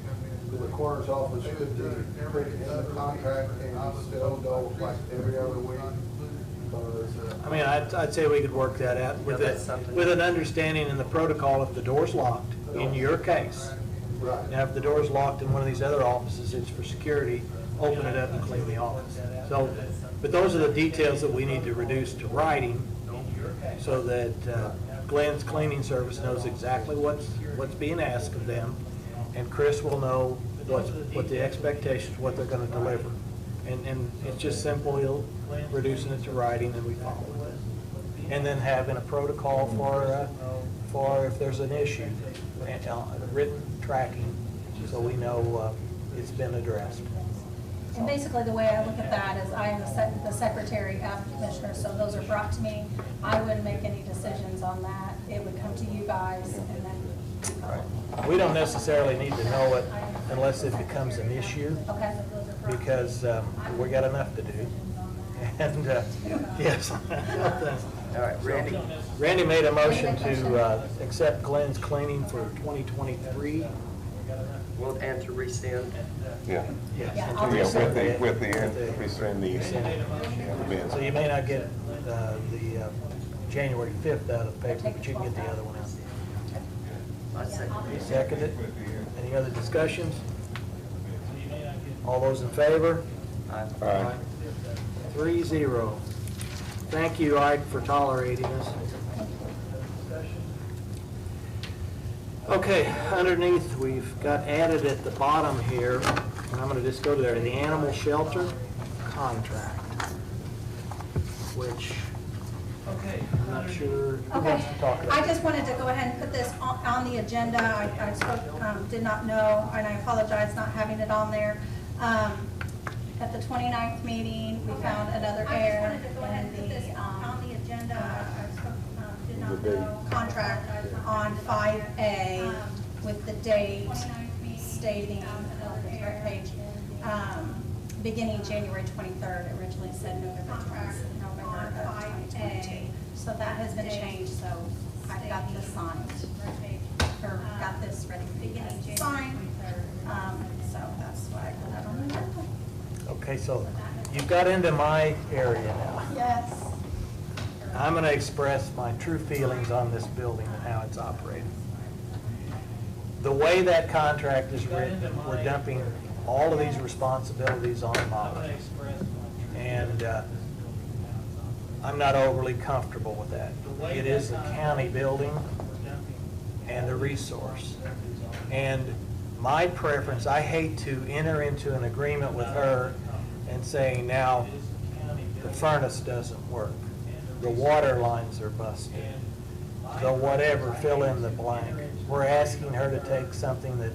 the coroner's office should be put in the contract and still go like every other week. I mean, I'd say we could work that out with with an understanding in the protocol if the door's locked, in your case. Right. Now, if the door's locked in one of these other offices, it's for security, open it up and clean the office. So, but those are the details that we need to reduce to writing so that Glenn's cleaning service knows exactly what's being asked of them, and Chris will know what the expectations, what they're gonna deliver. And it's just simply reducing it to writing and we follow it. And then having a protocol for if there's an issue, written tracking, so we know it's been addressed. And basically, the way I look at that is I am the secretary of the commissioner, so those are brought to me. I wouldn't make any decisions on that. It would come to you guys, and then. We don't necessarily need to know it unless it becomes an issue, Okay. because we got enough to do. And, yes. All right, Randy? Randy made a motion to accept Glenn's cleaning for 2023. Well, and to rescind. Yeah. Yes. I'll Yeah, rescind with the rescind the bids. So you may not get the January 5th out of the paper, but you can get the other one out. I second. Second it. Any other discussions? All those in favor? Aye. 3-0. Thank you, Ike, for tolerating us. Okay, underneath, we've got added at the bottom here, and I'm going to just go to there, the animal shelter contract, which I'm not sure who Okay, wants to talk about. I just wanted to go ahead and put this on the agenda. I spoke, did not know, and I apologize not having it on there. At the 29th meeting, we found another error in the agenda. I spoke, did not know, contract on 5A with the date stating, another page, beginning January 23rd. It originally said November 2022. So that has been changed, so I got this signed, or got this ready for you guys to sign. So that's why I put that on the agenda. Okay, so you've got into my area now. Yes. I'm going to express my true feelings on this building and how it's operating. The way that contract is written, we're dumping all of these responsibilities on Molly. And I'm not overly comfortable with that. It is a county building and a resource. And my preference, I hate to enter into an agreement with her and saying, now, the furnace doesn't work, the water lines are busted, the whatever, fill in the blank. We're asking her to take something that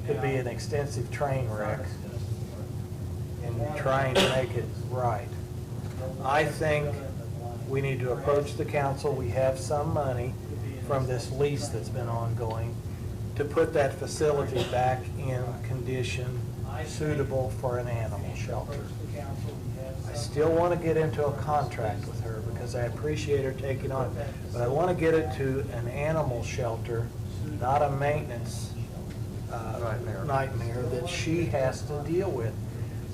could be an extensive train wreck and trying to make it right. I think we need to approach the council. We have some money from this lease that's been ongoing to put that facility back in condition suitable for an animal shelter. I still want to get into a contract with her because I appreciate her taking on, but I want to get it to an animal shelter, not a maintenance nightmare that she has to deal with.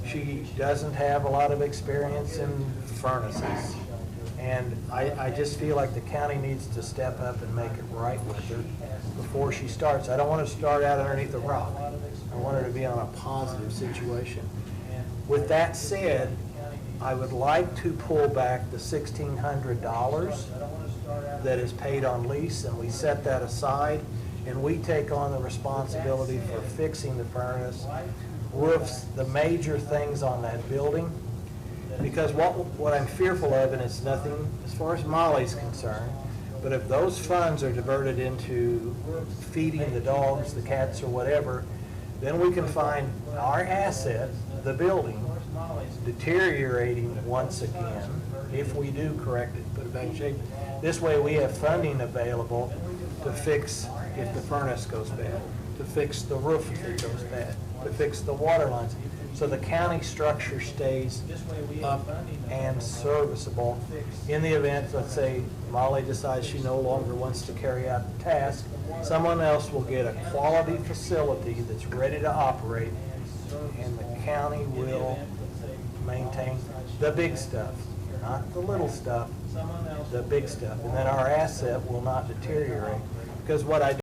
She doesn't have a lot of experience in furnaces. And I just feel like the county needs to step up and make it right with her before she starts. I don't want to start out underneath a rock. I want her to be on a positive situation. With that said, I would like to pull back the $1,600 that is paid on lease, and we set that aside, and we take on the responsibility for fixing the furnace, roofs, the major things on that building. Because what I'm fearful of, and it's nothing as far as Molly's concerned, but if those funds are diverted into feeding the dogs, the cats, or whatever, then we can find our asset, the building, deteriorating once again if we do correct it, put it back in shape. This way we have funding available to fix if the furnace goes bad. to fix the roof if it goes bad, to fix the water lines. So the county structure stays up and serviceable. In the event, let's say Molly decides she no longer wants to carry out the task, someone else will get a quality facility that's ready to operate, and the county will maintain the big stuff, not the little stuff, the big stuff. And then our asset will not deteriorate. Because what I